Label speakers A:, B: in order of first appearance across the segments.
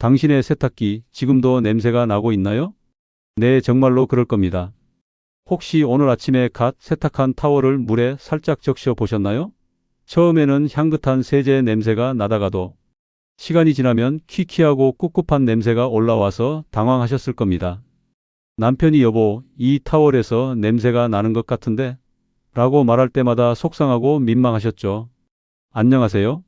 A: 당신의 세탁기 지금도 냄새가 나고 있나요? 네, 정말로 그럴 겁니다. 혹시 오늘 아침에 갓 세탁한 타월을 물에 살짝 적셔 보셨나요? 처음에는 향긋한 세제 냄새가 나다가도 시간이 지나면 키키하고 꿉꿉한 냄새가 올라와서 당황하셨을 겁니다. 남편이 여보, 이 타월에서 냄새가 나는 것 같은데? 라고 말할 때마다 속상하고 민망하셨죠. 안녕하세요.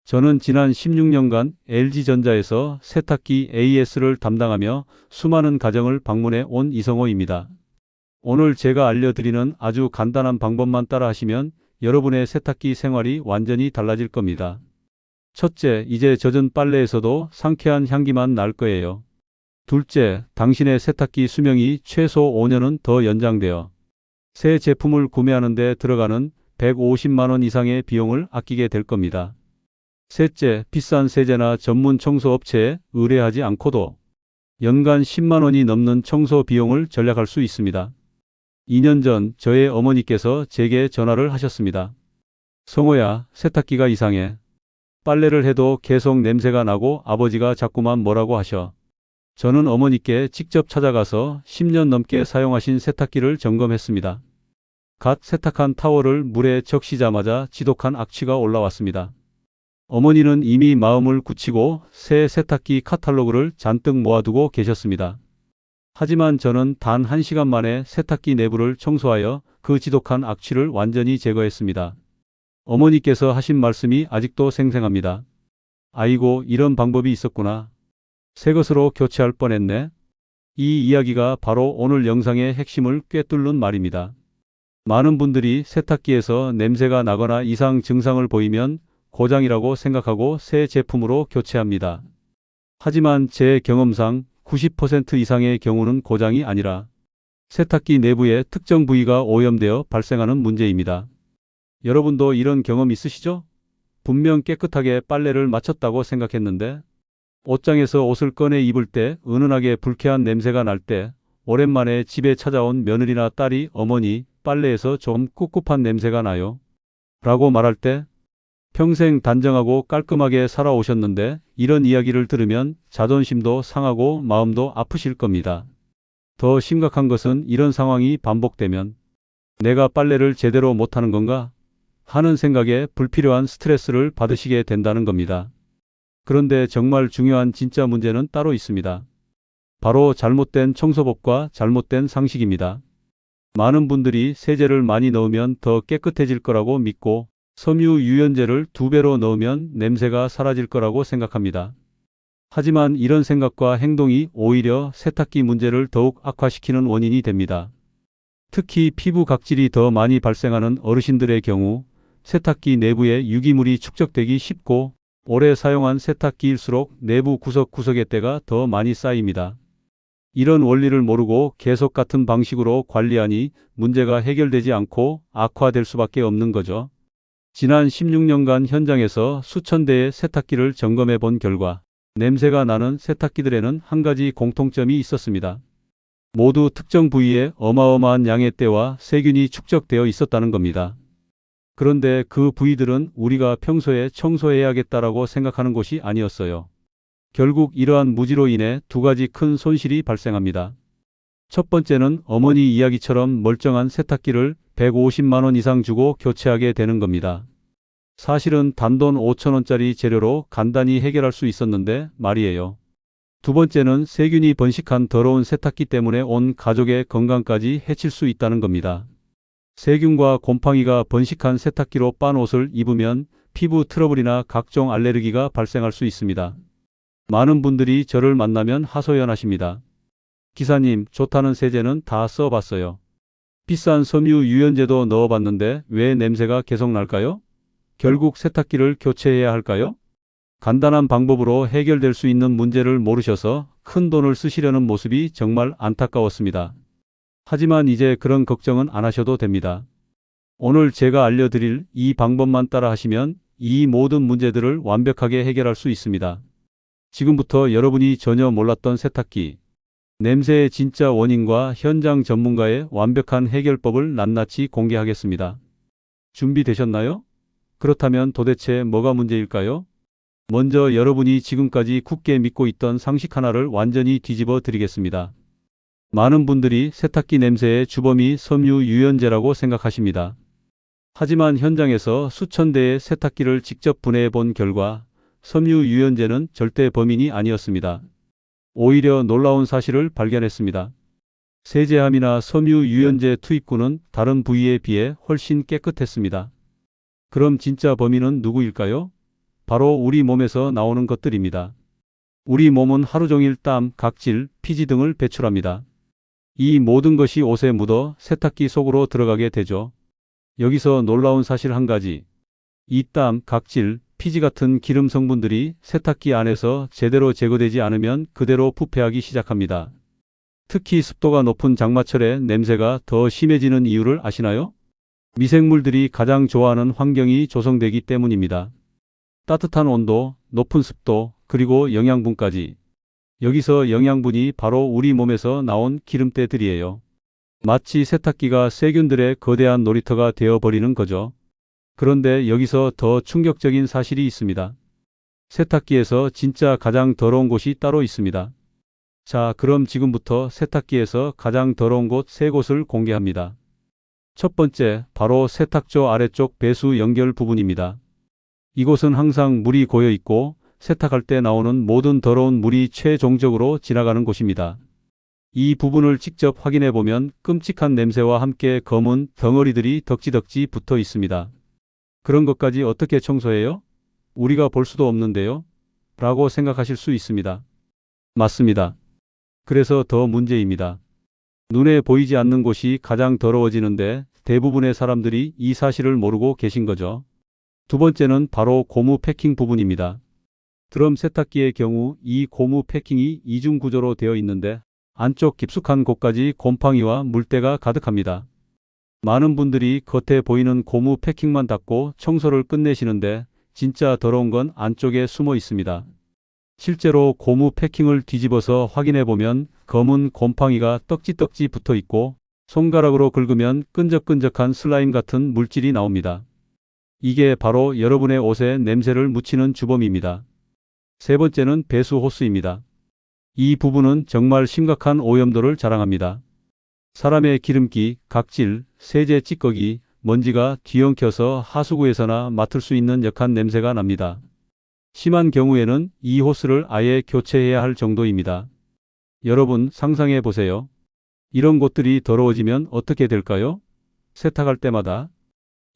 A: 저는 지난 16년간 LG전자에서 세탁기 AS를 담당하며 수많은 가정을 방문해 온 이성호입니다. 오늘 제가 알려드리는 아주 간단한 방법만 따라하시면 여러분의 세탁기 생활이 완전히 달라질 겁니다. 첫째, 이제 젖은 빨래에서도 상쾌한 향기만 날 거예요. 둘째, 당신의 세탁기 수명이 최소 5년은 더 연장되어 새 제품을 구매하는 데 들어가는 150만 원 이상의 비용을 아끼게 될 겁니다. 셋째, 비싼 세제나 전문 청소업체에 의뢰하지 않고도 연간 10만 원이 넘는 청소 비용을 절약할 수 있습니다. 2년 전 저의 어머니께서 제게 전화를 하셨습니다. 성호야, 세탁기가 이상해. 빨래를 해도 계속 냄새가 나고 아버지가 자꾸만 뭐라고 하셔. 저는 어머니께 직접 찾아가서 10년 넘게 사용하신 세탁기를 점검했습니다. 갓 세탁한 타월을 물에 적시자마자 지독한 악취가 올라왔습니다. 어머니는 이미 마음을 굳히고 새 세탁기 카탈로그를 잔뜩 모아두고 계셨습니다. 하지만 저는 단 1시간 만에 세탁기 내부를 청소하여 그 지독한 악취를 완전히 제거했습니다. 어머니께서 하신 말씀이 아직도 생생합니다. 아이고, 이런 방법이 있었구나. 새 것으로 교체할 뻔했네. 이 이야기가 바로 오늘 영상의 핵심을 꿰뚫는 말입니다. 많은 분들이 세탁기에서 냄새가 나거나 이상 증상을 보이면 고장이라고 생각하고 새 제품으로 교체합니다. 하지만 제 경험상 90% 이상의 경우는 고장이 아니라 세탁기 내부의 특정 부위가 오염되어 발생하는 문제입니다. 여러분도 이런 경험 있으시죠? 분명 깨끗하게 빨래를 마쳤다고 생각했는데 옷장에서 옷을 꺼내 입을 때 은은하게 불쾌한 냄새가 날 때, 오랜만에 집에 찾아온 며느리나 딸이 어머니, 빨래에서 좀 꿉꿉한 냄새가 나요. 라고 말할 때 평생 단정하고 깔끔하게 살아오셨는데 이런 이야기를 들으면 자존심도 상하고 마음도 아프실 겁니다. 더 심각한 것은 이런 상황이 반복되면 내가 빨래를 제대로 못하는 건가? 하는 생각에 불필요한 스트레스를 받으시게 된다는 겁니다. 그런데 정말 중요한 진짜 문제는 따로 있습니다. 바로 잘못된 청소법과 잘못된 상식입니다. 많은 분들이 세제를 많이 넣으면 더 깨끗해질 거라고 믿고 섬유 유연제를 2배로 넣으면 냄새가 사라질 거라고 생각합니다. 하지만 이런 생각과 행동이 오히려 세탁기 문제를 더욱 악화시키는 원인이 됩니다. 특히 피부 각질이 더 많이 발생하는 어르신들의 경우 세탁기 내부에 유기물이 축적되기 쉽고 오래 사용한 세탁기일수록 내부 구석구석의 때가 더 많이 쌓입니다. 이런 원리를 모르고 계속 같은 방식으로 관리하니 문제가 해결되지 않고 악화될 수밖에 없는 거죠. 지난 16년간 현장에서 수천 대의 세탁기를 점검해 본 결과 냄새가 나는 세탁기들에는 한 가지 공통점이 있었습니다. 모두 특정 부위에 어마어마한 양의 때와 세균이 축적되어 있었다는 겁니다. 그런데 그 부위들은 우리가 평소에 청소해야겠다라고 생각하는 곳이 아니었어요. 결국 이러한 무지로 인해 두 가지 큰 손실이 발생합니다. 첫 번째는 어머니 이야기처럼 멀쩡한 세탁기를 150만 원 이상 주고 교체하게 되는 겁니다. 사실은 단돈 5천 원짜리 재료로 간단히 해결할 수 있었는데 말이에요. 두 번째는 세균이 번식한 더러운 세탁기 때문에 온 가족의 건강까지 해칠 수 있다는 겁니다. 세균과 곰팡이가 번식한 세탁기로 빤 옷을 입으면 피부 트러블이나 각종 알레르기가 발생할 수 있습니다. 많은 분들이 저를 만나면 하소연하십니다. 기사님, 좋다는 세제는 다 써봤어요. 비싼 섬유 유연제도 넣어봤는데 왜 냄새가 계속 날까요? 결국 세탁기를 교체해야 할까요? 간단한 방법으로 해결될 수 있는 문제를 모르셔서 큰 돈을 쓰시려는 모습이 정말 안타까웠습니다. 하지만 이제 그런 걱정은 안 하셔도 됩니다. 오늘 제가 알려드릴 이 방법만 따라 하시면 이 모든 문제들을 완벽하게 해결할 수 있습니다. 지금부터 여러분이 전혀 몰랐던 세탁기 냄새의 진짜 원인과 현장 전문가의 완벽한 해결법을 낱낱이 공개하겠습니다. 준비되셨나요? 그렇다면 도대체 뭐가 문제일까요? 먼저 여러분이 지금까지 굳게 믿고 있던 상식 하나를 완전히 뒤집어 드리겠습니다. 많은 분들이 세탁기 냄새의 주범이 섬유 유연제라고 생각하십니다. 하지만 현장에서 수천 대의 세탁기를 직접 분해해 본 결과 섬유 유연제는 절대 범인이 아니었습니다. 오히려 놀라운 사실을 발견했습니다. 세제함이나 섬유 유연제 투입구는 다른 부위에 비해 훨씬 깨끗했습니다. 그럼 진짜 범인은 누구일까요? 바로 우리 몸에서 나오는 것들입니다. 우리 몸은 하루 종일 땀, 각질, 피지 등을 배출합니다. 이 모든 것이 옷에 묻어 세탁기 속으로 들어가게 되죠. 여기서 놀라운 사실 한 가지. 이 땀, 각질, 피지 같은 기름 성분들이 세탁기 안에서 제대로 제거되지 않으면 그대로 부패하기 시작합니다. 특히 습도가 높은 장마철에 냄새가 더 심해지는 이유를 아시나요? 미생물들이 가장 좋아하는 환경이 조성되기 때문입니다. 따뜻한 온도, 높은 습도, 그리고 영양분까지. 여기서 영양분이 바로 우리 몸에서 나온 기름때들이에요. 마치 세탁기가 세균들의 거대한 놀이터가 되어버리는 거죠. 그런데 여기서 더 충격적인 사실이 있습니다. 세탁기에서 진짜 가장 더러운 곳이 따로 있습니다. 자, 그럼 지금부터 세탁기에서 가장 더러운 곳 3곳을 공개합니다. 첫 번째, 바로 세탁조 아래쪽 배수 연결 부분입니다. 이곳은 항상 물이 고여 있고 세탁할 때 나오는 모든 더러운 물이 최종적으로 지나가는 곳입니다. 이 부분을 직접 확인해 보면 끔찍한 냄새와 함께 검은 덩어리들이 덕지덕지 붙어 있습니다. 그런 것까지 어떻게 청소해요? 우리가 볼 수도 없는데요? 라고 생각하실 수 있습니다. 맞습니다. 그래서 더 문제입니다. 눈에 보이지 않는 곳이 가장 더러워지는데 대부분의 사람들이 이 사실을 모르고 계신 거죠. 두 번째는 바로 고무 패킹 부분입니다. 드럼 세탁기의 경우 이 고무 패킹이 이중 구조로 되어 있는데 안쪽 깊숙한 곳까지 곰팡이와 물때가 가득합니다. 많은 분들이 겉에 보이는 고무 패킹만 닦고 청소를 끝내시는데 진짜 더러운 건 안쪽에 숨어 있습니다. 실제로 고무 패킹을 뒤집어서 확인해 보면 검은 곰팡이가 떡지떡지 붙어 있고 손가락으로 긁으면 끈적끈적한 슬라임 같은 물질이 나옵니다. 이게 바로 여러분의 옷에 냄새를 묻히는 주범입니다. 세 번째는 배수 호스입니다. 이 부분은 정말 심각한 오염도를 자랑합니다. 사람의 기름기, 각질, 세제 찌꺼기, 먼지가 뒤엉켜서 하수구에서나 맡을 수 있는 역한 냄새가 납니다. 심한 경우에는 이 호스를 아예 교체해야 할 정도입니다. 여러분 상상해 보세요. 이런 곳들이 더러워지면 어떻게 될까요? 세탁할 때마다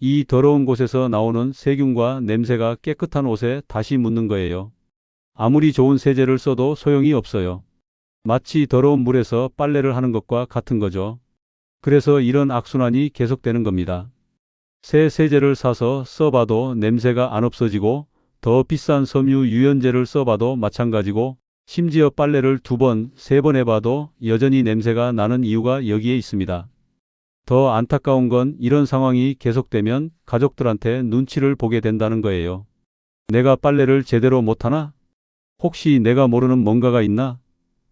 A: 이 더러운 곳에서 나오는 세균과 냄새가 깨끗한 옷에 다시 묻는 거예요. 아무리 좋은 세제를 써도 소용이 없어요. 마치 더러운 물에서 빨래를 하는 것과 같은 거죠. 그래서 이런 악순환이 계속되는 겁니다. 새 세제를 사서 써봐도 냄새가 안 없어지고 더 비싼 섬유 유연제를 써봐도 마찬가지고 심지어 빨래를 2번, 3번 해봐도 여전히 냄새가 나는 이유가 여기에 있습니다. 더 안타까운 건 이런 상황이 계속되면 가족들한테 눈치를 보게 된다는 거예요. 내가 빨래를 제대로 못하나? 혹시 내가 모르는 뭔가가 있나?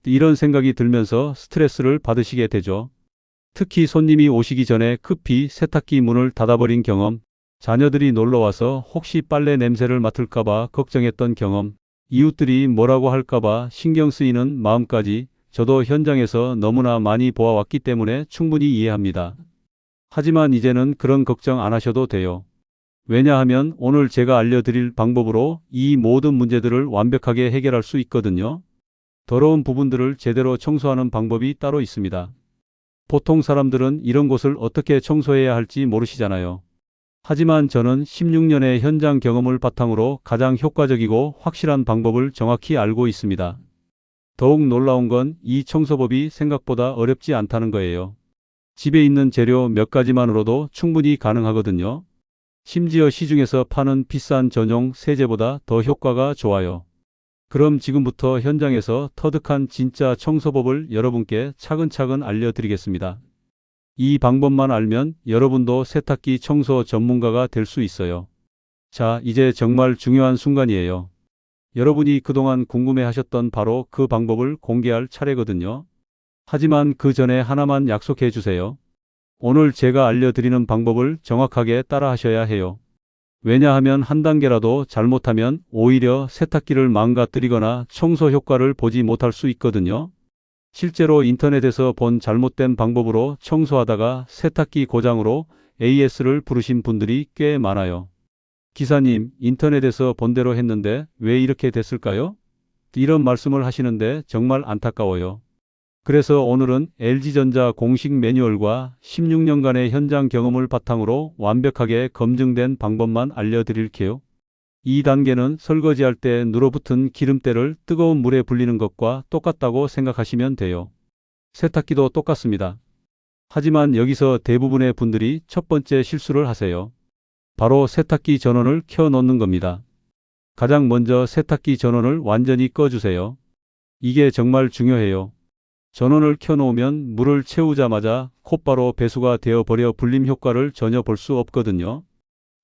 A: 이런 생각이 들면서 스트레스를 받으시게 되죠. 특히 손님이 오시기 전에 급히 세탁기 문을 닫아버린 경험, 자녀들이 놀러와서 혹시 빨래 냄새를 맡을까봐 걱정했던 경험, 이웃들이 뭐라고 할까봐 신경 쓰이는 마음까지 저도 현장에서 너무나 많이 보아왔기 때문에 충분히 이해합니다. 하지만 이제는 그런 걱정 안 하셔도 돼요. 왜냐하면 오늘 제가 알려드릴 방법으로 이 모든 문제들을 완벽하게 해결할 수 있거든요. 더러운 부분들을 제대로 청소하는 방법이 따로 있습니다. 보통 사람들은 이런 곳을 어떻게 청소해야 할지 모르시잖아요. 하지만 저는 16년의 현장 경험을 바탕으로 가장 효과적이고 확실한 방법을 정확히 알고 있습니다. 더욱 놀라운 건 이 청소법이 생각보다 어렵지 않다는 거예요. 집에 있는 재료 몇 가지만으로도 충분히 가능하거든요. 심지어 시중에서 파는 비싼 전용 세제보다 더 효과가 좋아요. 그럼 지금부터 현장에서 터득한 진짜 청소법을 여러분께 차근차근 알려드리겠습니다. 이 방법만 알면 여러분도 세탁기 청소 전문가가 될 수 있어요. 자, 이제 정말 중요한 순간이에요. 여러분이 그동안 궁금해하셨던 바로 그 방법을 공개할 차례거든요. 하지만 그 전에 하나만 약속해 주세요. 오늘 제가 알려드리는 방법을 정확하게 따라 하셔야 해요. 왜냐하면 한 단계라도 잘못하면 오히려 세탁기를 망가뜨리거나 청소 효과를 보지 못할 수 있거든요. 실제로 인터넷에서 본 잘못된 방법으로 청소하다가 세탁기 고장으로 AS를 부르신 분들이 꽤 많아요. 기사님, 인터넷에서 본 대로 했는데 왜 이렇게 됐을까요? 이런 말씀을 하시는데 정말 안타까워요. 그래서 오늘은 LG전자 공식 매뉴얼과 16년간의 현장 경험을 바탕으로 완벽하게 검증된 방법만 알려드릴게요. 이 단계는 설거지할 때 눌어붙은 기름때를 뜨거운 물에 불리는 것과 똑같다고 생각하시면 돼요. 세탁기도 똑같습니다. 하지만 여기서 대부분의 분들이 첫 번째 실수를 하세요. 바로 세탁기 전원을 켜 놓는 겁니다. 가장 먼저 세탁기 전원을 완전히 꺼주세요. 이게 정말 중요해요. 전원을 켜놓으면 물을 채우자마자 곧바로 배수가 되어버려 불림 효과를 전혀 볼 수 없거든요.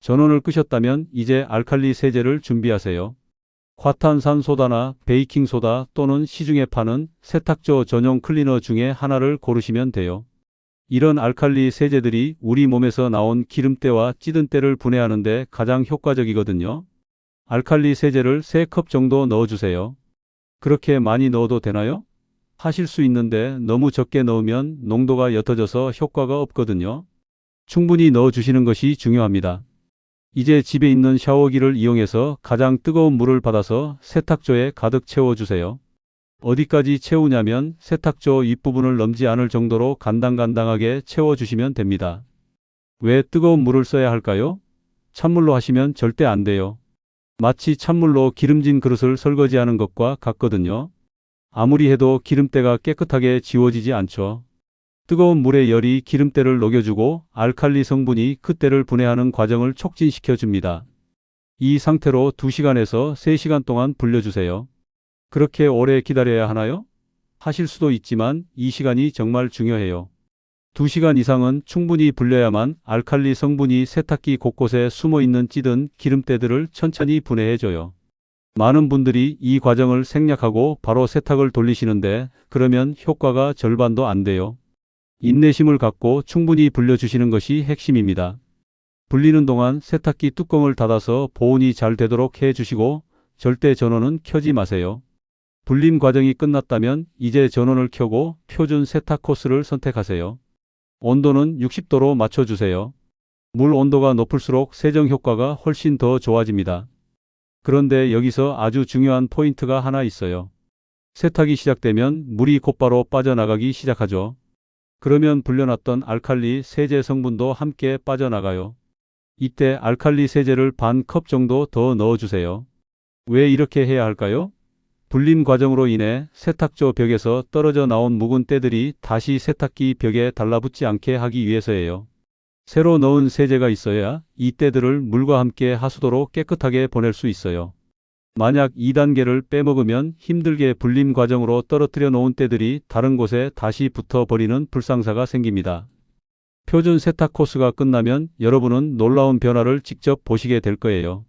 A: 전원을 끄셨다면 이제 알칼리 세제를 준비하세요. 과탄산소다나 베이킹소다 또는 시중에 파는 세탁조 전용 클리너 중에 하나를 고르시면 돼요. 이런 알칼리 세제들이 우리 몸에서 나온 기름때와 찌든 때를 분해하는 데 가장 효과적이거든요. 알칼리 세제를 3컵 정도 넣어주세요. 그렇게 많이 넣어도 되나요? 하실 수 있는데 너무 적게 넣으면 농도가 옅어져서 효과가 없거든요. 충분히 넣어주시는 것이 중요합니다. 이제 집에 있는 샤워기를 이용해서 가장 뜨거운 물을 받아서 세탁조에 가득 채워주세요. 어디까지 채우냐면 세탁조 윗부분을 넘지 않을 정도로 간당간당하게 채워주시면 됩니다. 왜 뜨거운 물을 써야 할까요? 찬물로 하시면 절대 안 돼요. 마치 찬물로 기름진 그릇을 설거지하는 것과 같거든요. 아무리 해도 기름때가 깨끗하게 지워지지 않죠. 뜨거운 물의 열이 기름때를 녹여주고 알칼리 성분이 그 때를 분해하는 과정을 촉진시켜 줍니다. 이 상태로 2시간에서 3시간 동안 불려주세요. 그렇게 오래 기다려야 하나요? 하실 수도 있지만 이 시간이 정말 중요해요. 2시간 이상은 충분히 불려야만 알칼리 성분이 세탁기 곳곳에 숨어있는 찌든 기름때들을 천천히 분해해줘요. 많은 분들이 이 과정을 생략하고 바로 세탁을 돌리시는데 그러면 효과가 절반도 안 돼요. 인내심을 갖고 충분히 불려주시는 것이 핵심입니다. 불리는 동안 세탁기 뚜껑을 닫아서 보온이 잘 되도록 해주시고 절대 전원은 켜지 마세요. 불림 과정이 끝났다면 이제 전원을 켜고 표준 세탁 코스를 선택하세요. 온도는 60도로 맞춰주세요. 물 온도가 높을수록 세정 효과가 훨씬 더 좋아집니다. 그런데 여기서 아주 중요한 포인트가 하나 있어요. 세탁이 시작되면 물이 곧바로 빠져나가기 시작하죠. 그러면 불려놨던 알칼리 세제 성분도 함께 빠져나가요. 이때 알칼리 세제를 반 컵 정도 더 넣어주세요. 왜 이렇게 해야 할까요? 불림 과정으로 인해 세탁조 벽에서 떨어져 나온 묵은 때들이 다시 세탁기 벽에 달라붙지 않게 하기 위해서예요. 새로 넣은 세제가 있어야 이 때들을 물과 함께 하수도로 깨끗하게 보낼 수 있어요. 만약 2단계를 빼먹으면 힘들게 불림 과정으로 떨어뜨려 놓은 때들이 다른 곳에 다시 붙어버리는 불상사가 생깁니다. 표준 세탁 코스가 끝나면 여러분은 놀라운 변화를 직접 보시게 될 거예요.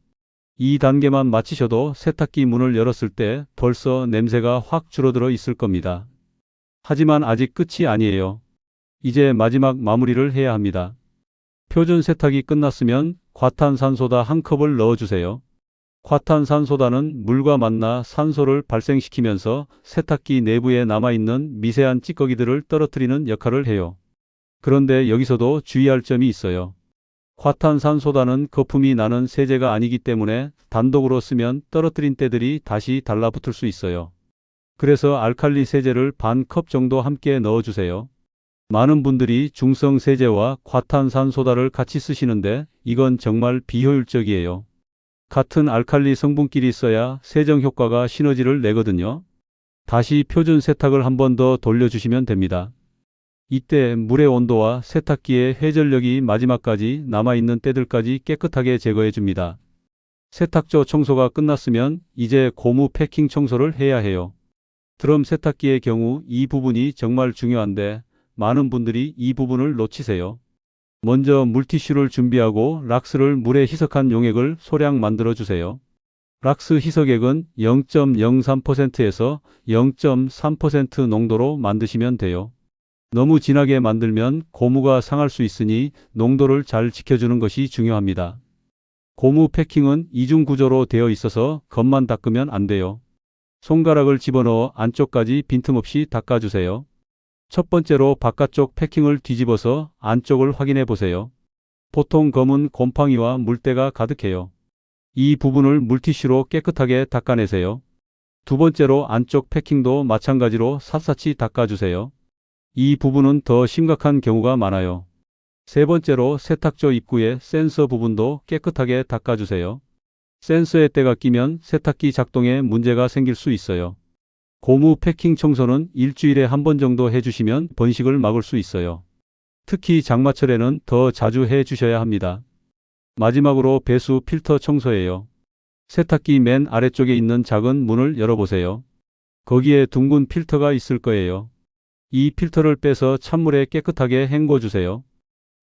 A: 2단계만 마치셔도 세탁기 문을 열었을 때 벌써 냄새가 확 줄어들어 있을 겁니다. 하지만 아직 끝이 아니에요. 이제 마지막 마무리를 해야 합니다. 표준 세탁이 끝났으면 과탄산소다 1컵을 넣어주세요. 과탄산소다는 물과 만나 산소를 발생시키면서 세탁기 내부에 남아있는 미세한 찌꺼기들을 떨어뜨리는 역할을 해요. 그런데 여기서도 주의할 점이 있어요. 과탄산소다는 거품이 나는 세제가 아니기 때문에 단독으로 쓰면 떨어뜨린 때들이 다시 달라붙을 수 있어요. 그래서 알칼리 세제를 반 컵 정도 함께 넣어주세요. 많은 분들이 중성 세제와 과탄산소다를 같이 쓰시는데 이건 정말 비효율적이에요. 같은 알칼리 성분끼리 써야 세정 효과가 시너지를 내거든요. 다시 표준 세탁을 한 번 더 돌려주시면 됩니다. 이때 물의 온도와 세탁기의 회전력이 마지막까지 남아있는 때들까지 깨끗하게 제거해 줍니다. 세탁조 청소가 끝났으면 이제 고무 패킹 청소를 해야 해요. 드럼 세탁기의 경우 이 부분이 정말 중요한데 많은 분들이 이 부분을 놓치세요. 먼저 물티슈를 준비하고 락스를 물에 희석한 용액을 소량 만들어 주세요. 락스 희석액은 0.03%에서 0.3% 농도로 만드시면 돼요. 너무 진하게 만들면 고무가 상할 수 있으니 농도를 잘 지켜주는 것이 중요합니다. 고무 패킹은 이중 구조로 되어 있어서 겉만 닦으면 안 돼요. 손가락을 집어넣어 안쪽까지 빈틈없이 닦아주세요. 첫 번째로 바깥쪽 패킹을 뒤집어서 안쪽을 확인해 보세요. 보통 검은 곰팡이와 물때가 가득해요. 이 부분을 물티슈로 깨끗하게 닦아내세요. 두 번째로 안쪽 패킹도 마찬가지로 샅샅이 닦아주세요. 이 부분은 더 심각한 경우가 많아요. 세 번째로 세탁조 입구의 센서 부분도 깨끗하게 닦아주세요. 센서에 때가 끼면 세탁기 작동에 문제가 생길 수 있어요. 고무 패킹 청소는 일주일에 한 번 정도 해주시면 번식을 막을 수 있어요. 특히 장마철에는 더 자주 해주셔야 합니다. 마지막으로 배수 필터 청소예요. 세탁기 맨 아래쪽에 있는 작은 문을 열어보세요. 거기에 둥근 필터가 있을 거예요. 이 필터를 빼서 찬물에 깨끗하게 헹궈주세요.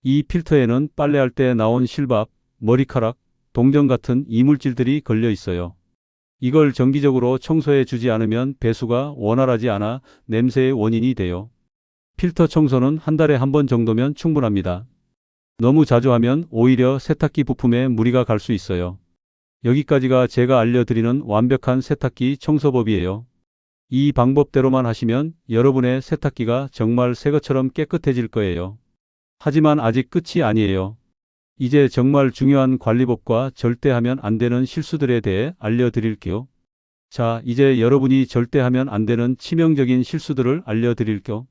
A: 이 필터에는 빨래할 때 나온 실밥, 머리카락, 동전 같은 이물질들이 걸려 있어요. 이걸 정기적으로 청소해 주지 않으면 배수가 원활하지 않아 냄새의 원인이 돼요. 필터 청소는 한 달에 한 번 정도면 충분합니다. 너무 자주 하면 오히려 세탁기 부품에 무리가 갈 수 있어요. 여기까지가 제가 알려드리는 완벽한 세탁기 청소법이에요. 이 방법대로만 하시면 여러분의 세탁기가 정말 새 것처럼 깨끗해질 거예요. 하지만 아직 끝이 아니에요. 이제 정말 중요한 관리법과 절대 하면 안 되는 실수들에 대해 알려드릴게요. 자, 이제 여러분이 절대 하면 안 되는 치명적인 실수들을 알려드릴게요.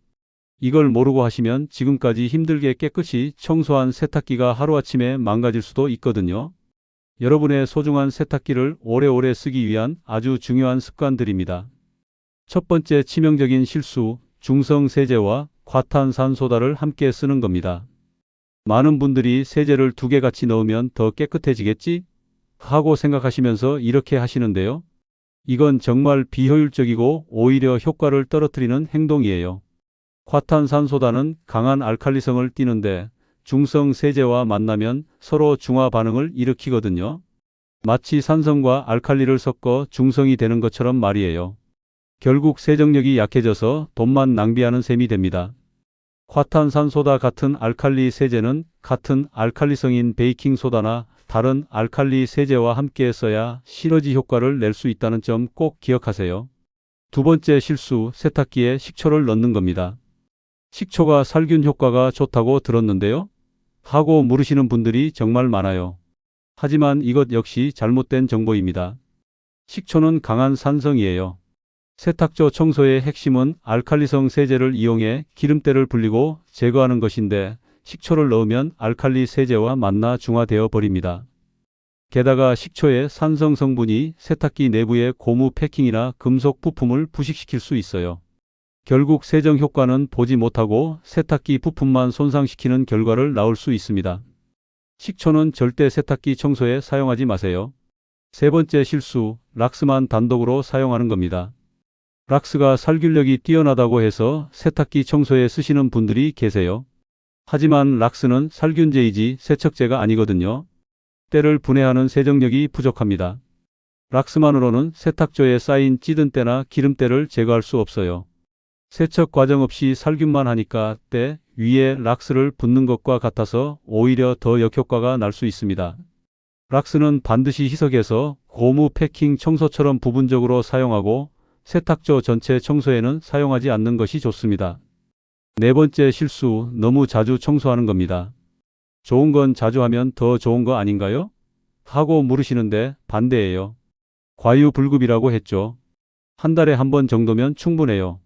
A: 이걸 모르고 하시면 지금까지 힘들게 깨끗이 청소한 세탁기가 하루아침에 망가질 수도 있거든요. 여러분의 소중한 세탁기를 오래오래 쓰기 위한 아주 중요한 습관들입니다. 첫 번째 치명적인 실수, 중성 세제와 과탄산소다를 함께 쓰는 겁니다. 많은 분들이 세제를 2개 같이 넣으면 더 깨끗해지겠지? 하고 생각하시면서 이렇게 하시는데요. 이건 정말 비효율적이고 오히려 효과를 떨어뜨리는 행동이에요. 과탄산소다는 강한 알칼리성을 띠는데 중성 세제와 만나면 서로 중화 반응을 일으키거든요. 마치 산성과 알칼리를 섞어 중성이 되는 것처럼 말이에요. 결국 세정력이 약해져서 돈만 낭비하는 셈이 됩니다. 과탄산소다 같은 알칼리 세제는 같은 알칼리성인 베이킹소다나 다른 알칼리 세제와 함께 써야 시너지 효과를 낼 수 있다는 점 꼭 기억하세요. 두 번째 실수, 세탁기에 식초를 넣는 겁니다. 식초가 살균 효과가 좋다고 들었는데요. 하고 물으시는 분들이 정말 많아요. 하지만 이것 역시 잘못된 정보입니다. 식초는 강한 산성이에요. 세탁조 청소의 핵심은 알칼리성 세제를 이용해 기름때를 불리고 제거하는 것인데 식초를 넣으면 알칼리 세제와 만나 중화되어 버립니다. 게다가 식초의 산성 성분이 세탁기 내부의 고무 패킹이나 금속 부품을 부식시킬 수 있어요. 결국 세정 효과는 보지 못하고 세탁기 부품만 손상시키는 결과를 낳을 수 있습니다. 식초는 절대 세탁기 청소에 사용하지 마세요. 세 번째 실수, 락스만 단독으로 사용하는 겁니다. 락스가 살균력이 뛰어나다고 해서 세탁기 청소에 쓰시는 분들이 계세요. 하지만 락스는 살균제이지 세척제가 아니거든요. 때를 분해하는 세정력이 부족합니다. 락스만으로는 세탁조에 쌓인 찌든 때나 기름때를 제거할 수 없어요. 세척 과정 없이 살균만 하니까 때 위에 락스를 붓는 것과 같아서 오히려 더 역효과가 날 수 있습니다. 락스는 반드시 희석해서 고무 패킹 청소처럼 부분적으로 사용하고 세탁조 전체 청소에는 사용하지 않는 것이 좋습니다. 네 번째 실수, 너무 자주 청소하는 겁니다. 좋은 건 자주 하면 더 좋은 거 아닌가요? 하고 물으시는데 반대예요. 과유불급이라고 했죠. 한 달에 한 번 정도면 충분해요.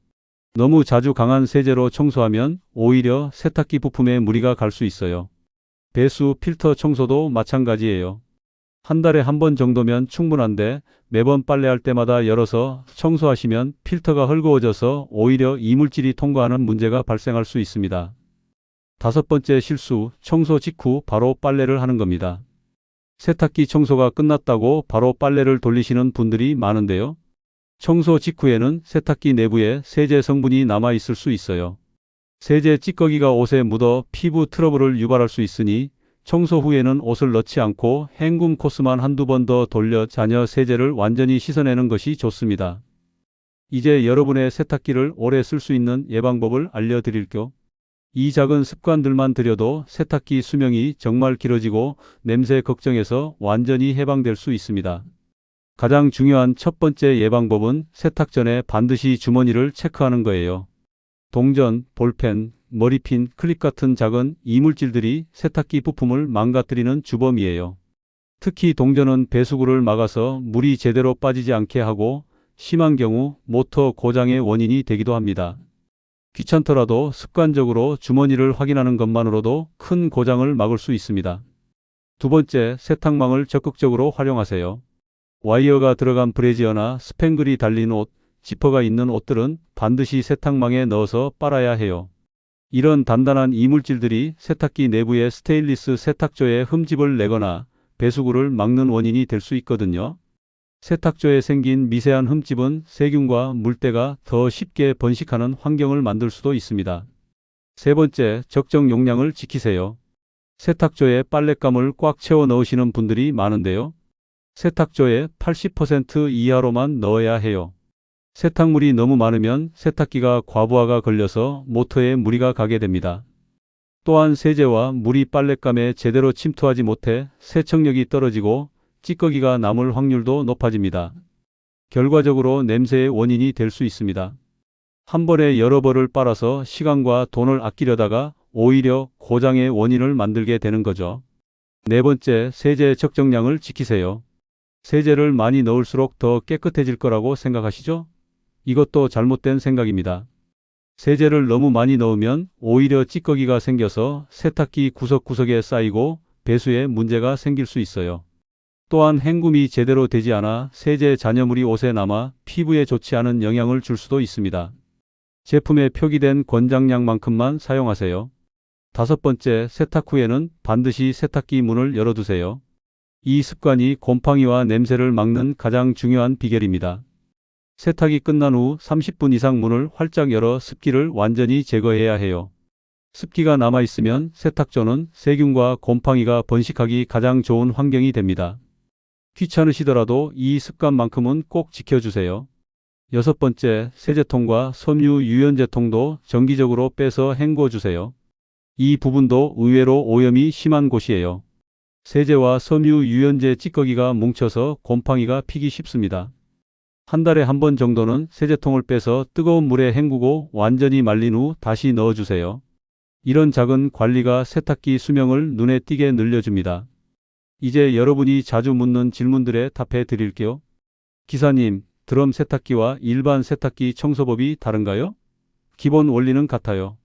A: 너무 자주 강한 세제로 청소하면 오히려 세탁기 부품에 무리가 갈 수 있어요. 배수 필터 청소도 마찬가지예요. 한 달에 한 번 정도면 충분한데 매번 빨래할 때마다 열어서 청소하시면 필터가 헐거워져서 오히려 이물질이 통과하는 문제가 발생할 수 있습니다. 다섯 번째 실수, 청소 직후 바로 빨래를 하는 겁니다. 세탁기 청소가 끝났다고 바로 빨래를 돌리시는 분들이 많은데요. 청소 직후에는 세탁기 내부에 세제 성분이 남아 있을 수 있어요. 세제 찌꺼기가 옷에 묻어 피부 트러블을 유발할 수 있으니 청소 후에는 옷을 넣지 않고 헹굼 코스만 한두 번 더 돌려 잔여 세제를 완전히 씻어내는 것이 좋습니다. 이제 여러분의 세탁기를 오래 쓸 수 있는 예방법을 알려드릴게요. 이 작은 습관들만 들여도 세탁기 수명이 정말 길어지고 냄새 걱정에서 완전히 해방될 수 있습니다. 가장 중요한 첫 번째 예방법은 세탁 전에 반드시 주머니를 체크하는 거예요. 동전, 볼펜, 머리핀, 클립 같은 작은 이물질들이 세탁기 부품을 망가뜨리는 주범이에요. 특히 동전은 배수구를 막아서 물이 제대로 빠지지 않게 하고 심한 경우 모터 고장의 원인이 되기도 합니다. 귀찮더라도 습관적으로 주머니를 확인하는 것만으로도 큰 고장을 막을 수 있습니다. 두 번째, 세탁망을 적극적으로 활용하세요. 와이어가 들어간 브래지어나 스팽글이 달린 옷, 지퍼가 있는 옷들은 반드시 세탁망에 넣어서 빨아야 해요. 이런 단단한 이물질들이 세탁기 내부의 스테인리스 세탁조에 흠집을 내거나 배수구를 막는 원인이 될 수 있거든요. 세탁조에 생긴 미세한 흠집은 세균과 물때가 더 쉽게 번식하는 환경을 만들 수도 있습니다. 세 번째, 적정 용량을 지키세요. 세탁조에 빨랫감을 꽉 채워 넣으시는 분들이 많은데요. 세탁조에 80% 이하로만 넣어야 해요. 세탁물이 너무 많으면 세탁기가 과부하가 걸려서 모터에 무리가 가게 됩니다. 또한 세제와 물이 빨랫감에 제대로 침투하지 못해 세척력이 떨어지고 찌꺼기가 남을 확률도 높아집니다. 결과적으로 냄새의 원인이 될 수 있습니다. 한 번에 여러 벌을 빨아서 시간과 돈을 아끼려다가 오히려 고장의 원인을 만들게 되는 거죠. 네 번째, 세제 적정량을 지키세요. 세제를 많이 넣을수록 더 깨끗해질 거라고 생각하시죠? 이것도 잘못된 생각입니다. 세제를 너무 많이 넣으면 오히려 찌꺼기가 생겨서 세탁기 구석구석에 쌓이고 배수에 문제가 생길 수 있어요. 또한 헹굼이 제대로 되지 않아 세제 잔여물이 옷에 남아 피부에 좋지 않은 영향을 줄 수도 있습니다. 제품에 표기된 권장량만큼만 사용하세요. 다섯 번째, 세탁 후에는 반드시 세탁기 문을 열어두세요. 이 습관이 곰팡이와 냄새를 막는 가장 중요한 비결입니다. 세탁이 끝난 후 30분 이상 문을 활짝 열어 습기를 완전히 제거해야 해요. 습기가 남아있으면 세탁조는 세균과 곰팡이가 번식하기 가장 좋은 환경이 됩니다. 귀찮으시더라도 이 습관만큼은 꼭 지켜주세요. 여섯 번째, 세제통과 섬유 유연제통도 정기적으로 빼서 헹궈주세요. 이 부분도 의외로 오염이 심한 곳이에요. 세제와 섬유 유연제 찌꺼기가 뭉쳐서 곰팡이가 피기 쉽습니다. 한 달에 한 번 정도는 세제통을 빼서 뜨거운 물에 헹구고 완전히 말린 후 다시 넣어주세요. 이런 작은 관리가 세탁기 수명을 눈에 띄게 늘려줍니다. 이제 여러분이 자주 묻는 질문들에 답해 드릴게요. 기사님, 드럼 세탁기와 일반 세탁기 청소법이 다른가요? 기본 원리는 같아요.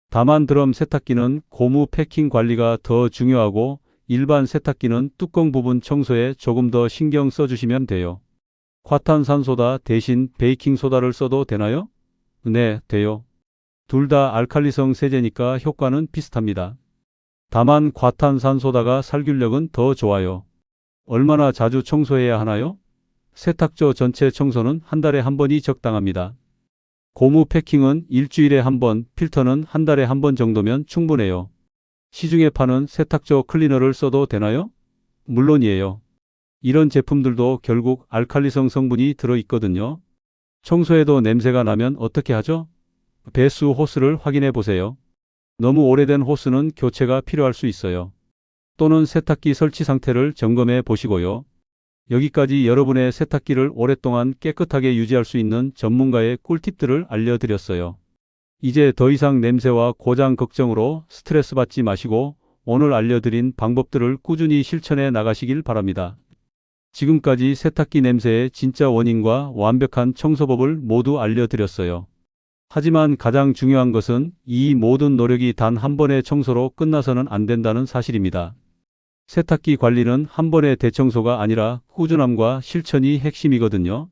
A: 다만 드럼 세탁기는 고무 패킹 관리가 더 중요하고 일반 세탁기는 뚜껑 부분 청소에 조금 더 신경 써주시면 돼요. 과탄산소다 대신 베이킹소다를 써도 되나요? 네, 돼요. 둘 다 알칼리성 세제니까 효과는 비슷합니다. 다만 과탄산소다가 살균력은 더 좋아요. 얼마나 자주 청소해야 하나요? 세탁조 전체 청소는 한 달에 한 번이 적당합니다. 고무 패킹은 일주일에 한 번, 필터는 한 달에 한 번 정도면 충분해요. 시중에 파는 세탁조 클리너를 써도 되나요? 물론이에요. 이런 제품들도 결국 알칼리성 성분이 들어있거든요. 청소해도 냄새가 나면 어떻게 하죠? 배수 호스를 확인해 보세요. 너무 오래된 호스는 교체가 필요할 수 있어요. 또는 세탁기 설치 상태를 점검해 보시고요. 여기까지 여러분의 세탁기를 오랫동안 깨끗하게 유지할 수 있는 전문가의 꿀팁들을 알려드렸어요. 이제 더 이상 냄새와 고장 걱정으로 스트레스 받지 마시고 오늘 알려드린 방법들을 꾸준히 실천해 나가시길 바랍니다. 지금까지 세탁기 냄새의 진짜 원인과 완벽한 청소법을 모두 알려드렸어요. 하지만 가장 중요한 것은 이 모든 노력이 단 한 번의 청소로 끝나서는 안 된다는 사실입니다. 세탁기 관리는 한 번의 대청소가 아니라 꾸준함과 실천이 핵심이거든요.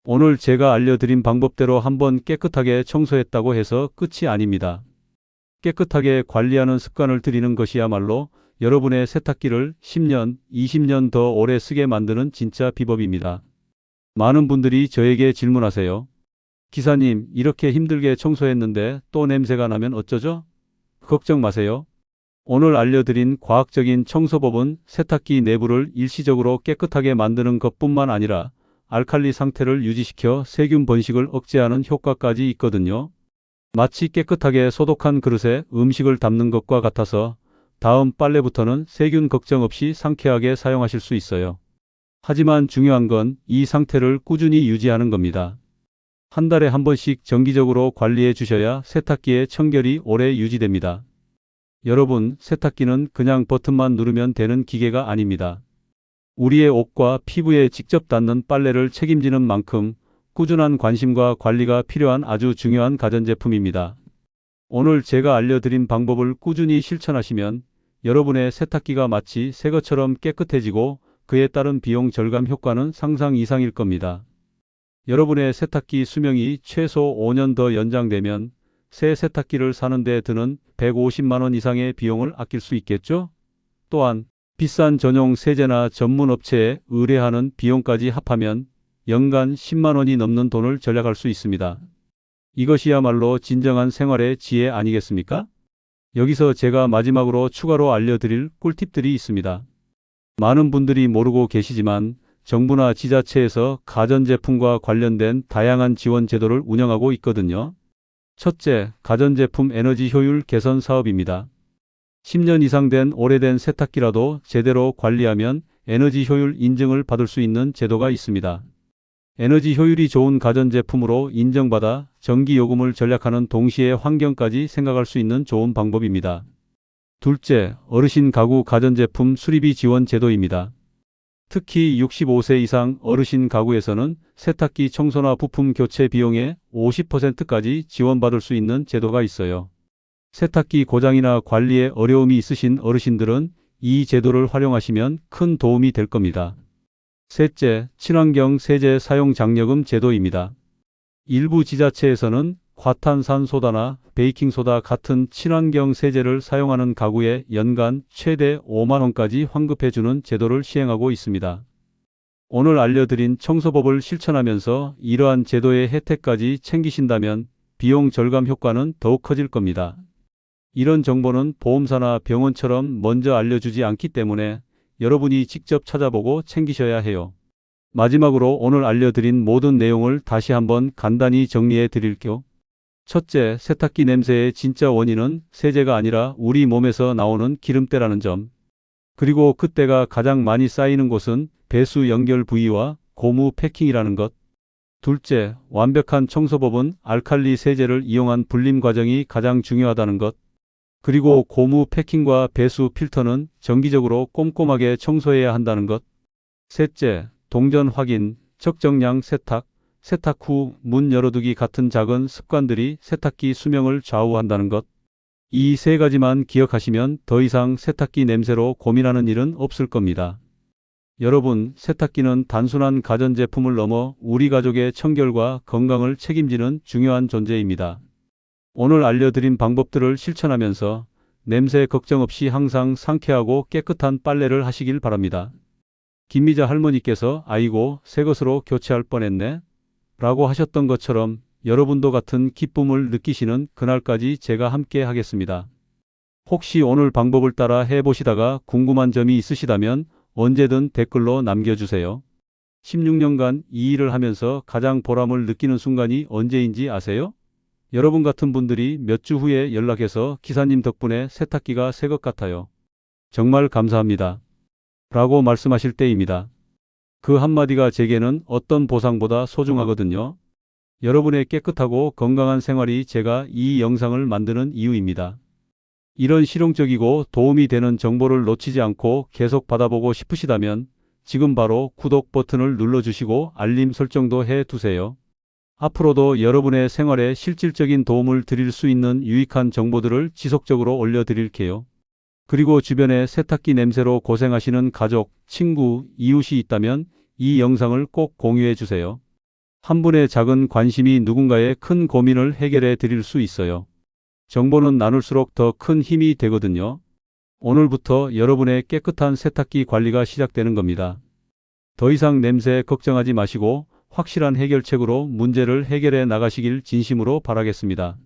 A: 오늘 제가 알려드린 방법대로 한번 깨끗하게 청소했다고 해서 끝이 아닙니다. 깨끗하게 관리하는 습관을 들이는 것이야말로 여러분의 세탁기를 10년, 20년 더 오래 쓰게 만드는 진짜 비법입니다. 많은 분들이 저에게 질문하세요. 기사님, 이렇게 힘들게 청소했는데 또 냄새가 나면 어쩌죠? 걱정 마세요. 오늘 알려드린 과학적인 청소법은 세탁기 내부를 일시적으로 깨끗하게 만드는 것뿐만 아니라 알칼리 상태를 유지시켜 세균 번식을 억제하는 효과까지 있거든요. 마치 깨끗하게 소독한 그릇에 음식을 담는 것과 같아서 다음 빨래부터는 세균 걱정 없이 상쾌하게 사용하실 수 있어요. 하지만 중요한 건 이 상태를 꾸준히 유지하는 겁니다. 한 달에 한 번씩 정기적으로 관리해 주셔야 세탁기의 청결이 오래 유지됩니다. 여러분, 세탁기는 그냥 버튼만 누르면 되는 기계가 아닙니다. 우리의 옷과 피부에 직접 닿는 빨래를 책임지는 만큼 꾸준한 관심과 관리가 필요한 아주 중요한 가전제품입니다. 오늘 제가 알려드린 방법을 꾸준히 실천하시면 여러분의 세탁기가 마치 새 것처럼 깨끗해지고 그에 따른 비용 절감 효과는 상상 이상일 겁니다. 여러분의 세탁기 수명이 최소 5년 더 연장되면 새 세탁기를 사는 데 드는 150만 원 이상의 비용을 아낄 수 있겠죠? 또한 비싼 전용 세제나 전문 업체에 의뢰하는 비용까지 합하면 연간 10만 원이 넘는 돈을 절약할 수 있습니다. 이것이야말로 진정한 생활의 지혜 아니겠습니까? 여기서 제가 마지막으로 추가로 알려드릴 꿀팁들이 있습니다. 많은 분들이 모르고 계시지만 정부나 지자체에서 가전제품과 관련된 다양한 지원 제도를 운영하고 있거든요. 첫째, 가전제품 에너지 효율 개선 사업입니다. 10년 이상 된 오래된 세탁기라도 제대로 관리하면 에너지 효율 인증을 받을 수 있는 제도가 있습니다. 에너지 효율이 좋은 가전제품으로 인정받아 전기요금을 절약하는 동시에 환경까지 생각할 수 있는 좋은 방법입니다. 둘째, 어르신 가구 가전제품 수리비 지원 제도입니다. 특히 65세 이상 어르신 가구에서는 세탁기 청소나 부품 교체 비용의 50%까지 지원받을 수 있는 제도가 있어요. 세탁기 고장이나 관리에 어려움이 있으신 어르신들은 이 제도를 활용하시면 큰 도움이 될 겁니다. 셋째, 친환경 세제 사용 장려금 제도입니다. 일부 지자체에서는 과탄산소다나 베이킹소다 같은 친환경 세제를 사용하는 가구에 연간 최대 5만 원까지 환급해주는 제도를 시행하고 있습니다. 오늘 알려드린 청소법을 실천하면서 이러한 제도의 혜택까지 챙기신다면 비용 절감 효과는 더욱 커질 겁니다. 이런 정보는 보험사나 병원처럼 먼저 알려주지 않기 때문에 여러분이 직접 찾아보고 챙기셔야 해요. 마지막으로 오늘 알려드린 모든 내용을 다시 한번 간단히 정리해 드릴게요. 첫째, 세탁기 냄새의 진짜 원인은 세제가 아니라 우리 몸에서 나오는 기름때라는 점. 그리고 그때가 가장 많이 쌓이는 곳은 배수 연결 부위와 고무 패킹이라는 것. 둘째, 완벽한 청소법은 알칼리 세제를 이용한 불림 과정이 가장 중요하다는 것. 그리고 고무 패킹과 배수 필터는 정기적으로 꼼꼼하게 청소해야 한다는 것. 셋째, 동전 확인, 적정량 세탁, 세탁 후 문 열어두기 같은 작은 습관들이 세탁기 수명을 좌우한다는 것. 이 세 가지만 기억하시면 더 이상 세탁기 냄새로 고민하는 일은 없을 겁니다. 여러분, 세탁기는 단순한 가전제품을 넘어 우리 가족의 청결과 건강을 책임지는 중요한 존재입니다. 오늘 알려드린 방법들을 실천하면서 냄새 걱정 없이 항상 상쾌하고 깨끗한 빨래를 하시길 바랍니다. 김미자 할머니께서 아이고 새 것으로 교체할 뻔했네 라고 하셨던 것처럼 여러분도 같은 기쁨을 느끼시는 그날까지 제가 함께 하겠습니다. 혹시 오늘 방법을 따라 해보시다가 궁금한 점이 있으시다면 언제든 댓글로 남겨주세요. 16년간 이 일을 하면서 가장 보람을 느끼는 순간이 언제인지 아세요? 여러분 같은 분들이 몇 주 후에 연락해서 기사님 덕분에 세탁기가 새 것 같아요. 정말 감사합니다. 라고 말씀하실 때입니다. 그 한마디가 제게는 어떤 보상보다 소중하거든요. 여러분의 깨끗하고 건강한 생활이 제가 이 영상을 만드는 이유입니다. 이런 실용적이고 도움이 되는 정보를 놓치지 않고 계속 받아보고 싶으시다면 지금 바로 구독 버튼을 눌러주시고 알림 설정도 해두세요. 앞으로도 여러분의 생활에 실질적인 도움을 드릴 수 있는 유익한 정보들을 지속적으로 올려드릴게요. 그리고 주변에 세탁기 냄새로 고생하시는 가족, 친구, 이웃이 있다면 이 영상을 꼭 공유해 주세요. 한 분의 작은 관심이 누군가의 큰 고민을 해결해 드릴 수 있어요. 정보는 나눌수록 더 큰 힘이 되거든요. 오늘부터 여러분의 깨끗한 세탁기 관리가 시작되는 겁니다. 더 이상 냄새 걱정하지 마시고 확실한 해결책으로 문제를 해결해 나가시길 진심으로 바라겠습니다.